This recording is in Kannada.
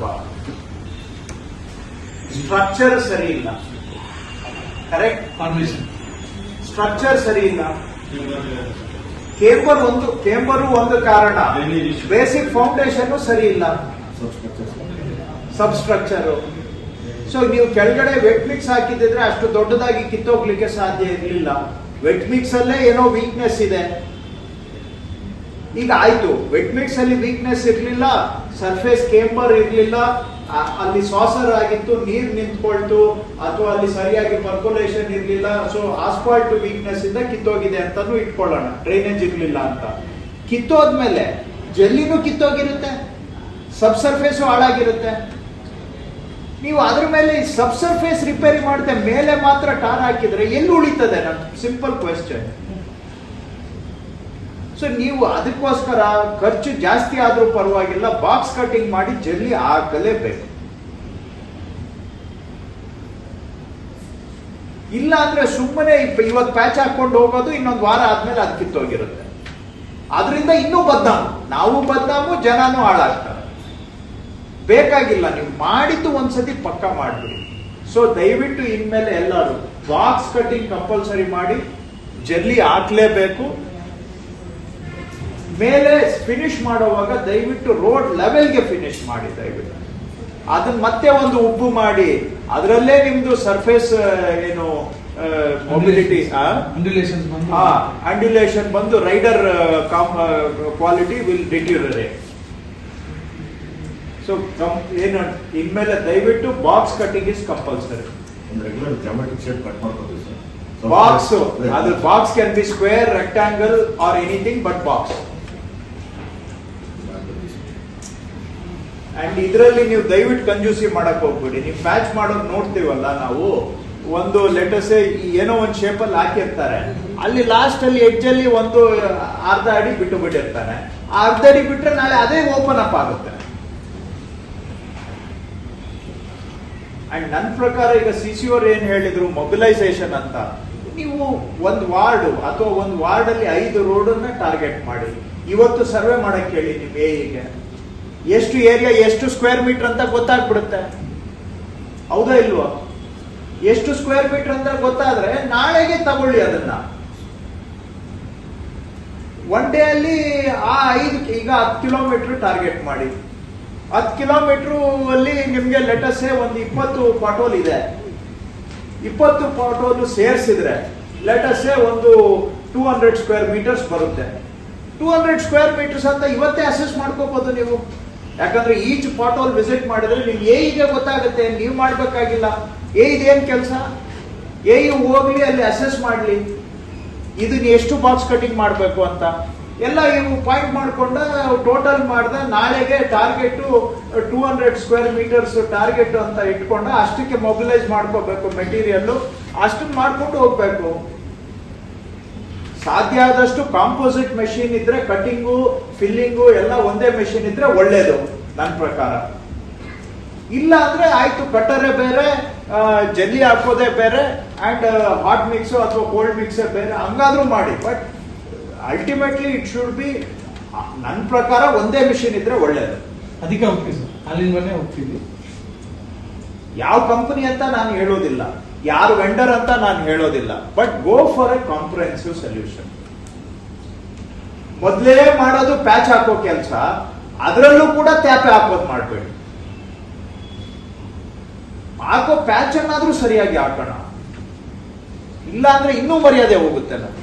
ಸ್ವಲ್ಪ ಸ್ಟ್ರಕ್ಚರ್ ಸರಿ ಇಲ್ಲ. ಕರೆಕ್ಟ್, ಫಾರ್ಮೇಶನ್ ಸ್ಟ್ರಕ್ಚರ್ ಸರಿ ಇಲ್ಲ. ಕೇಂಬರು ಒಂದು ಕಾರಣ, ಬೇಸಿಕ್ ಫೌಂಡೇಶನ್ ಸರಿ ಇಲ್ಲ, ಸಬ್ ಸ್ಟ್ರಕ್ಚರ್. ಸೊ ನೀವು ಕೆಳಗಡೆ ವೆಟ್ ಮಿಕ್ಸ್ ಹಾಕಿದ್ರೆ ಅಷ್ಟು ದೊಡ್ಡದಾಗಿ ಕಿತ್ತೋಗ್ಲಿಕ್ಕೆ ಸಾಧ್ಯ ಇರಲಿಲ್ಲ. ವೆಟ್ ಮಿಕ್ಸ್ ಅಲ್ಲೇ ಏನೋ ವೀಕ್ನೆಸ್ ಇದೆ. ಈಗ ಆಯ್ತು, ವೆಟ್ ಮಿಕ್ಸ್ ಅಲ್ಲಿ ವೀಕ್ನೆಸ್ ಇರಲಿಲ್ಲ, ಸರ್ಫೇಸ್ ಕೇಂಬರ್ ಇರಲಿಲ್ಲ, ಅಲ್ಲಿ ಸಾಸರ್ ಆಗಿತ್ತು, ನೀರು ನಿಂತ್ಕೊಳ್ತು, ಅಥವಾ ಅಲ್ಲಿ ಸರಿಯಾಗಿ ಪರ್ಕೊಲೇಷನ್ ಇರಲಿಲ್ಲ. ಸೊ ಆಸ್ಫಾಲ್ಟ್ ವೀಕ್ನೆಸ್ ಇಂದ ಕಿತ್ತೋಗಿದೆ ಅಂತಾನು ಇಟ್ಕೊಳ್ಳೋಣ, ಡ್ರೈನೇಜ್ ಇರಲಿಲ್ಲ ಅಂತ. ಕಿತ್ತೋದ್ಮೇಲೆ ಜಲ್ಲಿನೂ ಕಿತ್ತೋಗಿರುತ್ತೆ, ಸಬ್ ಸರ್ಫೇಸು ಹಾಳಾಗಿರುತ್ತೆ. ನೀವು ಅದ್ರ ಮೇಲೆ ಸಬ್ ಸರ್ಫೇಸ್ ರಿಪೇರಿ ಮಾಡದೆ ಮೇಲೆ ಮಾತ್ರ ಟಾರ್ ಹಾಕಿದ್ರೆ ಎಲ್ಲಿ ಉಳಿತದೆ? ನನ್ನ ಸಿಂಪಲ್ ಕ್ವೆಶ್ಚನ್. ಸೊ ನೀವು ಅದಕ್ಕೋಸ್ಕರ ಖರ್ಚು ಜಾಸ್ತಿ ಆದ್ರೂ ಪರವಾಗಿಲ್ಲ, ಬಾಕ್ಸ್ ಕಟಿಂಗ್ ಮಾಡಿ ಜಲ್ಲಿ ಹಾಕಲೇಬೇಕು. ಇಲ್ಲ ಅಂದ್ರೆ ಸುಮ್ಮನೆ ಇವತ್ತು ಪ್ಯಾಚ್ ಹಾಕೊಂಡು ಹೋಗೋದು, ಇನ್ನೊಂದು ವಾರ ಆದ್ಮೇಲೆ ಅದು ಕಿತ್ತೋಗಿರುತ್ತೆ. ಅದರಿಂದ ಇನ್ನೂ ಬದ್ನಾಮು, ನಾವು ಬದ್ನಾಮು, ಜನನೂ ಹಾಳಾಗ್ತಾರೆ. ಬೇಕಾಗಿಲ್ಲ, ನೀವು ಮಾಡಿದ್ದು ಒಂದ್ಸತಿ ಪಕ್ಕ ಮಾಡ್ಬಿಡಿ. ಸೊ ದಯವಿಟ್ಟು ಇನ್ಮೇಲೆ ಎಲ್ಲರೂ ಬಾಕ್ಸ್ ಕಟಿಂಗ್ ಕಂಪಲ್ಸರಿ ಮಾಡಿ, ಜಲ್ಲಿ ಹಾಕ್ಲೇಬೇಕು. ಮೇಲೆ ಫಿನಿಶ್ ಮಾಡುವಾಗ ದಯವಿಟ್ಟು ರೋಡ್ ಲೆವೆಲ್ಗೆ ಫಿನಿಶ್ ಮಾಡಿ. ದಯವಿಟ್ಟು ಅದನ್ನ ಮತ್ತೆ ಒಂದು ಉಬ್ಬು ಮಾಡಿ, ಅದರಲ್ಲೇ ನಿಮ್ದು ಸರ್ಫೇಸ್ ಏನು ಮೊಬಿಲಿಟಿ ಅಂಡ್ಯುಲೇಷನ್ ಬಂದು rider quality will deteriorate. So ಏನು ಇನ್ಮೇಲೆ ದಯವಿಟ್ಟು box cutting is compulsory. Box, ಅದು box can be square, rectangle or anything but box. And ಇದರಲ್ಲಿ ನೀವು ದಯವಿಟ್ಟು ಕಂಜೂಸಿ ಮಾಡಕ್ ಹೋಗ್ಬೇಡಿ. ನೀವು ಪ್ಯಾಚ್ ಮಾಡೋದು ನೋಡ್ತೀವಲ್ಲ ನಾವು, ಒಂದು ಲೆಟರ್ಸ್ ಏನೋ ಒಂದು ಶೇಪ್ ಅಲ್ಲಿ ಹಾಕಿರ್ತಾರೆ, ಅಲ್ಲಿ ಲಾಸ್ಟ್ ಅಲ್ಲಿ ಎಡ್ಜ್ ಅಲ್ಲಿ ಒಂದು ಅರ್ಧ ಅಡಿ ಬಿಟ್ಟು ಬಿಟ್ಟಿರ್ತಾರೆ. ಆ ಅರ್ಧ ಅಡಿ ಬಿಟ್ರೆ ನಾಳೆ ಅದೇ ಓಪನ್ ಅಪ್ ಆಗುತ್ತೆ. ಅಂಡ್ ನನ್ನ ಪ್ರಕಾರ ಈಗ CC ಅವ್ರು ಏನ್ ಹೇಳಿದ್ರು, ಮೊಬಿಲೈಸೇಷನ್ ಅಂತ. ನೀವು ಒಂದು ವಾರ್ಡ್ ಅಥವಾ ಒಂದು ವಾರ್ಡ್ ಅಲ್ಲಿ 5 ರೋಡನ್ನ ಟಾರ್ಗೆಟ್ ಮಾಡಿ. ಇವತ್ತು ಸರ್ವೆ ಮಾಡಕ್ ಹೇಳಿ ನಿಮ್ ಎಗೆ, ಎಷ್ಟು ಏರಿಯಾ ಎಷ್ಟು ಸ್ಕ್ವೇರ್ ಮೀಟರ್ ಅಂತ ಗೊತ್ತಾಗ್ಬಿಡುತ್ತೆ. ಹೌದಾ ಇಲ್ವಾ? ಎಷ್ಟು ಸ್ಕ್ವೇರ್ ಮೀಟರ್ ಅಂತ ಗೊತ್ತಾದ್ರೆ ನಾಳೆಗೆ ತಗೊಳ್ಳಿ ಅದನ್ನ. ಒನ್ ಡೇ ಅಲ್ಲಿ ಆ 5 ಈಗ 10 ಕಿಲೋಮೀಟರ್ ಟಾರ್ಗೆಟ್ ಮಾಡಿ. 10 ಕಿಲೋಮೀಟರ್ ಅಲ್ಲಿ ನಿಮ್ಗೆ ಲೆಟರ್ಸೇ ಒಂದು 20 ಪಾಟೋಲ್ ಇದೆ. 20 ಪಾಟೋಲ್ ಸೇರಿಸಿದ್ರೆ ಲೆಟರ್ಸೇ ಒಂದು 200 ಸ್ಕ್ವೇರ್ ಮೀಟರ್ಸ್ ಬರುತ್ತೆ. 200 ಸ್ಕ್ವೇರ್ ಮೀಟರ್ಸ್ ಅಂತ ಇವತ್ತೇ ಅಸೆಸ್ ಮಾಡ್ಕೋಬಹುದು ನೀವು. ಯಾಕಂದ್ರೆ ಈಚ್ ಪಾಟೋಲ್ ವಿಸಿಟ್ ಮಾಡಿದ್ರೆ ನಿಮ್ಗೆ ಎಗೆ ಗೊತ್ತಾಗುತ್ತೆ, ನೀವು ಮಾಡ್ಬೇಕಾಗಿಲ್ಲ. ಇದೇನ್ ಕೆಲಸ, ಹೋಗ್ಲಿ ಅಲ್ಲಿ ಅಸೆಸ್ ಮಾಡ್ಲಿ, ಇದನ್ನ ಎಷ್ಟು ಬಾಕ್ಸ್ ಕಟಿಂಗ್ ಮಾಡ್ಬೇಕು ಅಂತ ಎಲ್ಲ ಇವು ಪಾಯಿಂಟ್ ಮಾಡ್ಕೊಂಡ ಟೋಟಲ್ ಮಾಡ್ದ. ನಾಳೆಗೆ ಟಾರ್ಗೆಟ್ 200 ಸ್ಕ್ವೇರ್ ಮೀಟರ್ಸ್ ಟಾರ್ಗೆಟ್ ಅಂತ ಇಟ್ಕೊಂಡ, ಅಷ್ಟಕ್ಕೆ ಮೊಬಿಲೈಸ್ ಮಾಡ್ಕೋಬೇಕು ಮೆಟೀರಿಯಲ್, ಅಷ್ಟನ್ನ ಮಾಡ್ಕೊಂಡು ಹೋಗ್ಬೇಕು. ಸಾಧ್ಯ ಆದಷ್ಟು ಕಾಂಪೋಸಿಟ್ ಮೆಷಿನ್ ಇದ್ರೆ, ಕಟಿಂಗು ಫಿಲ್ಲಿಂಗು ಎಲ್ಲ ಒಂದೇ ಮೆಷಿನ್ ಇದ್ರೆ ಒಳ್ಳೇದು ನನ್ನ ಪ್ರಕಾರ. ಇಲ್ಲ ಅಂದ್ರೆ ಆಯ್ತು, ಕಟ್ಟರೇ ಬೇರೆ, ಜಲ್ಲಿ ಹಾಕೋದೇ ಬೇರೆ, ಅಂಡ್ ಹಾಟ್ ಮಿಕ್ಸ್ ಅಥವಾ ಕೋಲ್ಡ್ ಮಿಕ್ಸೇ ಬೇರೆ, ಹಂಗಾದ್ರೂ ಮಾಡಿ. But ultimately it should be, ನನ್ನ ಪ್ರಕಾರ ಒಂದೇ ಮಿಷಿನ್ ಇದ್ರೆ ಒಳ್ಳೇದು. ಅದಕ್ಕೆ ಹೋಗ್ತೀವಿ ಸರ್, ಅಲ್ಲಿಂದಲೇ ಹೋಗ್ತೀವಿ. ಯಾವ ಕಂಪನಿ ಅಂತ ನಾನು ಹೇಳೋದಿಲ್ಲ, ಯಾರು ವೆಂಡರ್ ಅಂತ ನಾನು ಹೇಳೋದಿಲ್ಲ, but go for A comprehensive solution. ಮೊದಲೇ ಮಾಡೋದು ಪ್ಯಾಚ್ ಹಾಕೋ ಕೆಲಸ, ಅದರಲ್ಲೂ ಕೂಡ ತ್ಯಾಪೆ ಹಾಕೋದು ಮಾಡಬೇಡಿ. ಹಾಕೋ ಪ್ಯಾಚ್ ಅನ್ನಾದ್ರೂ ಸರಿಯಾಗಿ ಹಾಕೋಣ, ಇಲ್ಲ ಅಂದ್ರೆ ಇನ್ನೂ ಮರ್ಯಾದೆ ಹೋಗುತ್ತೆ ನಮ್ಗೆ.